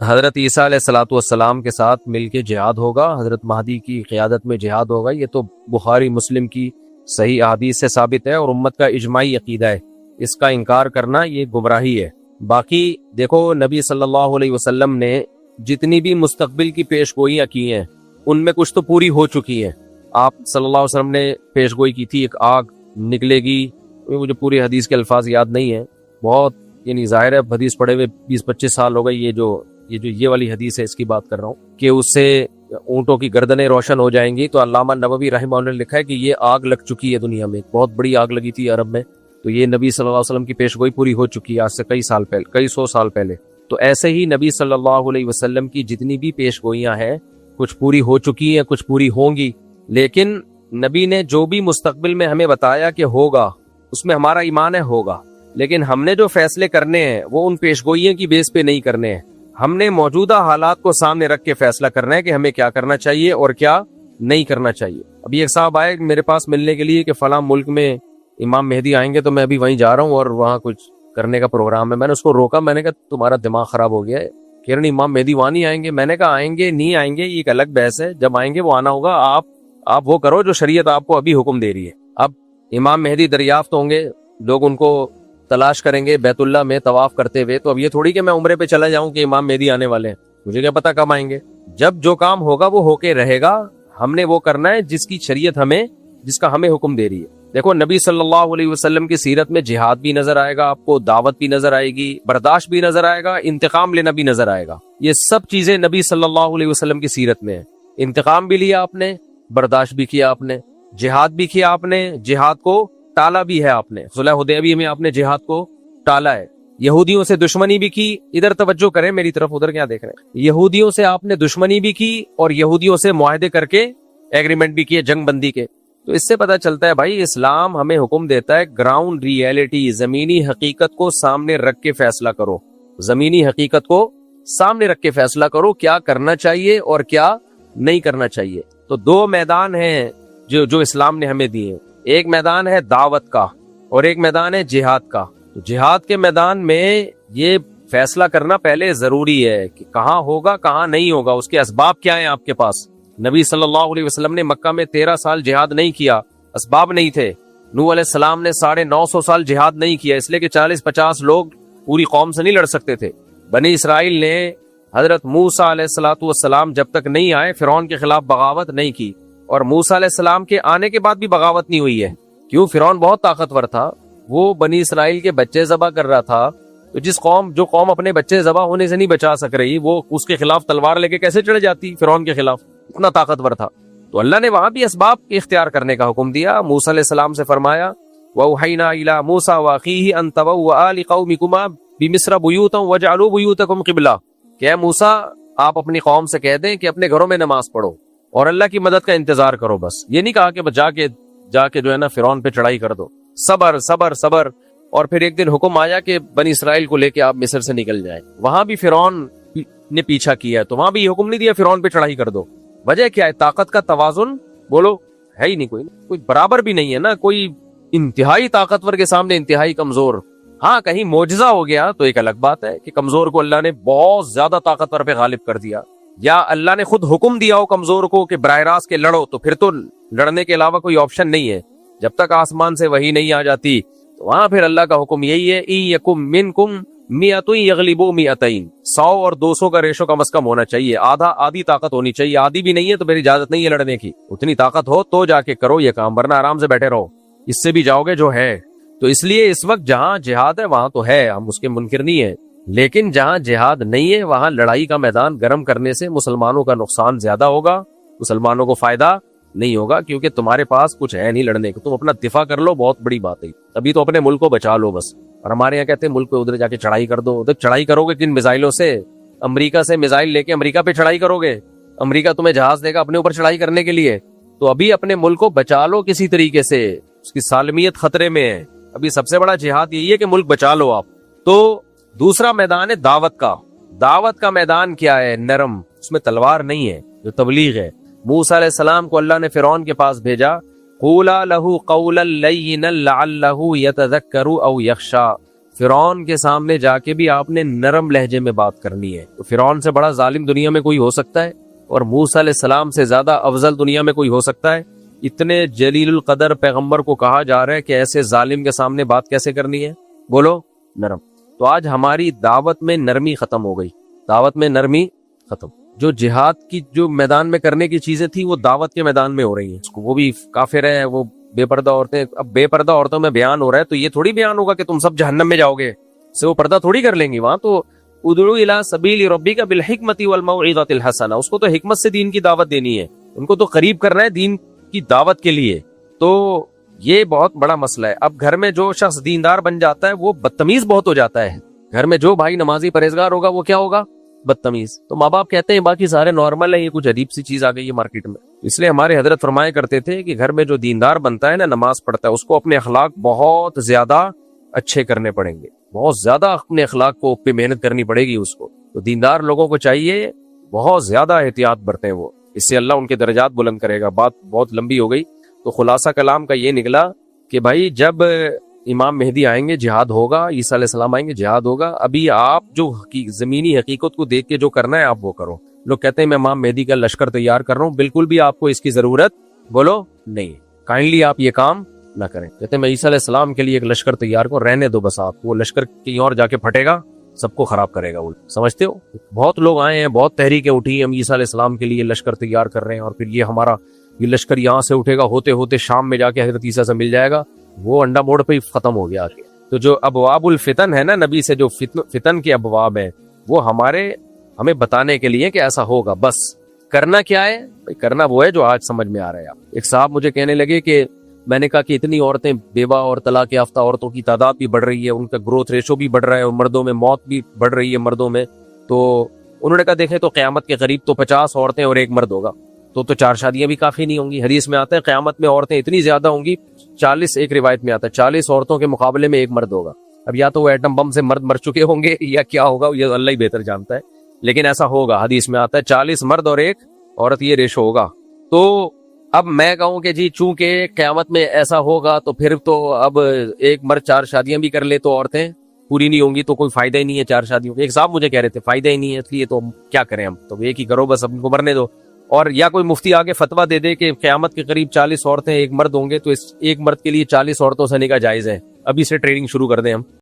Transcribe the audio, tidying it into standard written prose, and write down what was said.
حضرت عیسیٰ علیہ الصلوۃ والسلام کے ساتھ مل کے جہاد ہوگا، حضرت مہدی کی قیادت میں جہاد ہوگا، یہ تو بخاری مسلم کی صحیح احادیث سے ثابت ہے اور امت کا اجماعی عقیدہ ہے، اس کا انکار کرنا یہ گمراہی ہے۔ باقی دیکھو نبی صلی اللہ علیہ وسلم نے جتنی بھی مستقبل کی پیش گوئیاں کی ہیں ان میں کچھ تو پوری ہو چکی ہیں۔ آپ صلی اللہ علیہ وسلم نے پیش گوئی کی تھی ایک آگ نکلے گی، مجھے پوری حدیث کے الفاظ یاد نہیں ہیں، بہت یعنی ظاہر ہے حدیث پڑھے ہوئے 20-25 سال ہو گئے، یہ والی حدیث ہے اس کی بات کر رہا ہوں کہ اس سے اونٹوں کی گردنیں روشن ہو جائیں گی۔ تو علامہ نووی رحمہ اللہ نے لکھا ہے کہ یہ آگ لگ چکی ہے دنیا میں، بہت بڑی آگ لگی تھی عرب میں، تو یہ نبی صلی اللہ علیہ وسلم کی پیش گوئی پوری ہو چکی ہے آج سے کئی سو سال پہلے۔ تو ایسے ہی نبی صلی اللہ علیہ وسلم کی جتنی بھی پیش گوئیاں ہیں کچھ پوری ہو چکی ہیں، کچھ پوری ہوں گی، لیکن نبی نے جو بھی مستقبل میں ہمیں بتایا کہ ہوگا اس میں ہمارا ایمان ہے ہوگا، لیکن ہم نے جو فیصلے کرنے ہیں وہ ان پیش گوئیوں کی بیس پہ نہیں کرنے ہیں، ہم نے موجودہ حالات کو سامنے رکھ کے فیصلہ کرنا ہے کہ ہمیں کیا کرنا چاہیے اور کیا نہیں کرنا چاہیے۔ ابھی ایک صاحب آئے میرے پاس ملنے کے لیے کہ فلاں ملک میں امام مہدی آئیں گے، تو میں ابھی وہیں جا رہا ہوں اور وہاں کچھ کرنے کا پروگرام ہے۔ میں نے اس کو روکا، میں نے کہا تمہارا دماغ خراب ہو گیا ہے، کہہ رہے امام مہدی وہاں نہیں آئیں گے۔ میں نے کہا آئیں گے نہیں آئیں گے یہ ایک الگ بحث ہے، جب آئیں گے وہ آنا ہوگا، آپ وہ کرو جو شریعت آپ کو ابھی حکم دے رہی ہے۔ اب امام مہدی دریافت ہوں گے، لوگ ان کو تلاش کریں گے بیت اللہ میں طواف کرتے ہوئے، تو اب یہ تھوڑی کہ میں عمرے پہ چلا جاؤں کہ امام مہدی آنے والے ہیں، مجھے کیا پتا کب آئیں گے۔ جب جو کام ہوگا وہ ہو کے رہے گا، ہم نے وہ کرنا ہے جس کی شریعت جس کا ہمیں حکم دے رہی ہے۔ دیکھو نبی صلی اللہ علیہ وسلم کی سیرت میں جہاد بھی نظر آئے گا آپ کو، دعوت بھی نظر آئے گی، برداشت بھی نظر آئے گا، انتقام لینا بھی نظر آئے گا، یہ سب چیزیں نبی صلی اللہ علیہ وسلم کی سیرت میں ہیں۔ انتقام بھی لیا آپ نے، برداشت بھی کیا آپ نے، جہاد بھی کیا آپ نے، جہاد کو ٹالا بھی ہے آپ نے، صلح حدیبیہ میں آپ نے جہاد کو ٹالا ہے، یہودیوں سے دشمنی بھی کی، ادھر توجہ کریں میری طرف، ادھر کیا دیکھ رہے ہیں، یہودیوں سے آپ نے دشمنی بھی کی اور یہودیوں سے معاہدے کر کے ایگریمنٹ بھی کیے جنگ بندی کے۔ تو اس سے پتہ چلتا ہے بھائی اسلام ہمیں حکم دیتا ہے گراؤنڈ ریئلٹی، زمینی حقیقت کو سامنے رکھ کے فیصلہ کرو، زمینی حقیقت کو سامنے رکھ کے فیصلہ کرو کیا کرنا چاہیے اور کیا نہیں کرنا چاہیے۔ تو دو میدان ہیں جو اسلام نے ہمیں دیے، ایک میدان ہے دعوت کا اور ایک میدان ہے جہاد کا۔ تو جہاد کے میدان میں یہ فیصلہ کرنا پہلے ضروری ہے کہ کہاں ہوگا کہاں نہیں ہوگا، اس کے اسباب کیا ہیں آپ کے پاس۔ نبی صلی اللہ علیہ وسلم نے مکہ میں 13 سال جہاد نہیں کیا، اسباب نہیں تھے۔ نوح علیہ السلام نے 950 سال جہاد نہیں کیا، اس لیے کہ 40-50 لوگ پوری قوم سے نہیں لڑ سکتے تھے۔ بنی اسرائیل نے حضرت موسیٰ علیہ الصلوۃ والسلام جب تک نہیں آئے فرعون کے خلاف بغاوت نہیں کی، اور موسیٰ علیہ السلام کے آنے کے بعد بھی بغاوت نہیں ہوئی ہے۔ کیوں؟ فرعون بہت طاقتور تھا، وہ بنی اسرائیل کے بچے ذبح کر رہا تھا، تو جو قوم اپنے بچے ذبح ہونے سے نہیں بچا سک رہی، وہ اس کے خلاف تلوار لے کے کیسے چڑھ جاتی فرعون کے خلاف، اتنا طاقتور تھا۔ تو اللہ نے وہاں بھی اسباب اختیار کرنے کا حکم دیا۔ موسیٰ علیہ السلام سے فرمایا وَأَوْحَيْنَا إِلَىٰ مُوسَىٰ وَأَخِيهِ أَن تَبَوَّآ لِقَوْمِكُمَا بِمِصْرَ بُيُوتًا وَاجْعَلُوا بُيُوتَكُمْ قِبْلَةً کہ اے موسیٰ آپ اپنی قوم سے کہہ دیں کہ اپنے گھروں میں نماز پڑھو اور اللہ کی مدد کا انتظار کرو۔ بس یہ نہیں کہا کہ جا کے جو ہے نا فرعون پہ چڑھائی کر دو، صبر صبر صبر۔ اور پھر ایک دن حکم آیا کہ بنی اسرائیل کو لے کے آپ مصر سے نکل جائیں، وہاں بھی فرعون نے پیچھا کیا ہے، تو وہاں بھی حکم نہیں دیا فرعون پہ چڑھائی کر دو۔ وجہ کیا ہے؟ طاقت کا توازن بولو ہے ہی نہیں، کوئی برابر بھی نہیں ہے نا، کوئی انتہائی طاقتور کے سامنے انتہائی کمزور۔ ہاں کہیں معجزہ ہو گیا تو ایک الگ بات ہے کہ کمزور کو اللہ نے بہت زیادہ طاقتور پہ غالب کر دیا، یا اللہ نے خود حکم دیا ہو کمزور کو کہ براہ راست کے لڑو، تو پھر تو لڑنے کے علاوہ کوئی آپشن نہیں ہے۔ جب تک آسمان سے وحی نہیں آ جاتی تو وہاں پھر اللہ کا حکم یہی ہے اِن یکم منکم مئۃ یغلبوا مئتین، 100 اور 200 کا ریشو کم از کم ہونا چاہیے، آدھی طاقت ہونی چاہیے۔ آدھی بھی نہیں ہے تو پھر اجازت نہیں ہے لڑنے کی، اتنی طاقت ہو تو جا کے کرو یہ کام، ورنہ آرام سے بیٹھے رہو، اس سے بھی جاؤ گے جو ہے۔ تو اس لیے اس وقت جہاں جہاد ہے وہاں تو ہے، ہم اس کے منکر نہیں ہیں، لیکن جہاں جہاد نہیں ہے وہاں لڑائی کا میدان گرم کرنے سے مسلمانوں کا نقصان زیادہ ہوگا، مسلمانوں کو فائدہ نہیں ہوگا، کیونکہ تمہارے پاس کچھ ہے نہیں لڑنے کو، تم اپنا دفاع کر لو، بہت بڑی بات ہے، ابھی تو اپنے ملک کو بچا لو بس۔ اور ہمارے یہاں کہتے ہیں ملک پہ ادھر جا کے چڑھائی کر دو، ادھر چڑھائی کرو گے کن میزائلوں سے؟ امریکہ سے میزائل لے کے امریکہ پہ چڑھائی کرو گے، امریکہ تمہیں جہاز دے گا اپنے اوپر چڑھائی کرنے کے لیے؟ تو ابھی اپنے ملک کو بچا لو کسی طریقے سے، اس کی سالمیت خطرے میں ہے، ابھی سب سے بڑا جہاد یہی ہے کہ ملک بچا لو آپ۔ تو دوسرا میدان ہے دعوت کا۔ دعوت کا میدان کیا ہے؟ نرم، اس میں تلوار نہیں ہے، جو تبلیغ ہے۔ موسیٰ علیہ السلام کو اللہ نے فرعون کے پاس بھیجا، قولا لہ قولا لینا لعلہ یتذکر او یخشی، فرعون کے سامنے جا کے بھی آپ نے نرم لہجے میں بات کرنی ہے. تو فرعون سے بڑا ظالم دنیا میں کوئی ہو سکتا ہے؟ اور موسیٰ علیہ السلام سے زیادہ افضل دنیا میں کوئی ہو سکتا ہے؟ اتنے جلیل القدر پیغمبر کو کہا جا رہا ہے کہ ایسے ظالم کے سامنے بات کیسے کرنی ہے؟ بولو نرم. تو آج ہماری دعوت میں نرمی ختم ہو گئی. دعوت میں نرمی ختم. جو جہاد کی جو میدان میں کرنے کی چیزیں تھی وہ دعوت کے میدان میں ہو رہی ہیں. وہ بھی کافر ہے، وہ بے پردہ عورتیں. اب بے پردہ عورتوں میں بیان ہو رہا ہے تو یہ تھوڑی بیان ہوگا کہ تم سب جہنم میں جاؤ گے، سے وہ پردہ تھوڑی کر لیں گی. وہاں تو ادعو الی سبیل ربک بالحکمت والموعظۃ الحسنہ، اس کو تو حکمت سے دین کی دعوت دینی ہے، ان کو تو قریب کرنا ہے دین کی دعوت کے لیے. تو یہ بہت بڑا مسئلہ ہے. اب گھر میں جو شخص دیندار بن جاتا ہے وہ بدتمیز بہت ہو جاتا ہے. گھر میں جو بھائی نمازی پرہیزگار ہوگا وہ کیا ہوگا؟ بدتمیز. تو ماں باپ کہتے ہیں باقی سارے نارمل ہیں، یہ کچھ عجیب سی چیز آ گئی ہے مارکیٹ میں. اس لیے ہمارے حضرت فرمایا کرتے تھے کہ گھر میں جو دیندار بنتا ہے نا، نماز پڑھتا ہے، اس کو اپنے اخلاق بہت زیادہ اچھے کرنے پڑیں گے، بہت زیادہ اپنے اخلاق کو پہ محنت کرنی پڑے گی اس کو. تو دیندار لوگوں کو چاہیے بہت زیادہ احتیاط برتیں وہ، اس سے اللہ ان کے درجات بلند کرے گا. بات بہت لمبی ہو گئی. تو خلاصہ کلام کا یہ نکلا کہ بھائی جب امام مہدی آئیں گے جہاد ہوگا، عیسیٰ علیہ السلام آئیں گے جہاد ہوگا. ابھی آپ جو زمینی حقیقت کو دیکھ کے جو کرنا ہے آپ وہ کرو. لوگ کہتے ہیں میں امام مہدی کا لشکر تیار کر رہا ہوں، بالکل بھی آپ کو اس کی ضرورت بولو نہیں. کائنڈلی آپ یہ کام نہ کریں. کہتے ہیں میں عیسیٰ علیہ السلام کے لیے ایک لشکر تیار کروں، رہنے دو بس. آپ وہ لشکر کہیں اور جا کے پھٹے گا، سب کو خراب کرے گا وہ. سمجھتے ہو؟ بہت لوگ آئے ہیں، بہت تحریکیں اٹھی ہیں، ہم عیسیٰ علیہ السلام کے لیے لشکر تیار کر رہے ہیں، اور پھر یہ ہمارا یہ لشکر یہاں سے اٹھے گا، ہوتے ہوتے شام میں جا کے حضرت عیسیٰ سے مل جائے گا. وہ انڈا موڑ پہ ہی ختم ہو گیا. تو جو ابواب الفتن ہے نا، نبی سے جو فتن کے ابواب ہیں، وہ ہمیں بتانے کے لیے کہ ایسا ہوگا. بس کرنا کیا ہے؟ کرنا وہ ہے جو آج سمجھ میں آ رہا ہے. ایک صاحب مجھے کہنے لگے کہ میں نے کہا کہ اتنی عورتیں بیوہ اور طلاق یافتہ عورتوں کی تعداد بھی بڑھ رہی ہے، ان کا گروتھ ریشو بھی بڑھ رہا ہے، اور مردوں میں موت بھی بڑھ رہی ہے مردوں میں. تو انہوں نے کہا دیکھیں تو قیامت کے قریب تو 50 عورتیں اور ایک مرد ہوگا، تو 4 شادیاں بھی کافی نہیں ہوں گی. حدیث میں آتا ہے قیامت میں عورتیں اتنی زیادہ ہوں گی، 40 ایک روایت میں آتا ہے 40 عورتوں کے مقابلے میں ایک مرد ہوگا. اب یا تو وہ ایٹم بم سے مرد مر چکے ہوں گے یا کیا ہوگا، یہ اللہ ہی بہتر جانتا ہے، لیکن ایسا ہوگا. حدیث میں آتا ہے 40 مرد اور ایک عورت یہ ریشو ہوگا. تو اب میں کہوں کہ جی چونکہ قیامت میں ایسا ہوگا تو پھر تو اب ایک مرد 4 شادیاں بھی کر لے تو عورتیں پوری نہیں ہوں گی، تو کوئی فائدہ ہی نہیں ہے 4 شادیوں کا. ایک صاحب مجھے کہہ رہے تھے فائدہ ہی نہیں ہے، اس لیے تو کیا کریں ہم، تو ایک ہی کرو بس، اب ان کو مرنے دو. اور یا کوئی مفتی آگے فتویٰ دے دے کہ قیامت کے قریب 40 عورتیں ایک مرد ہوں گے، تو اس ایک مرد کے لیے 40 عورتوں سے نکاح جائز ہے. ابھی سے ٹریننگ شروع کر دیں ہم.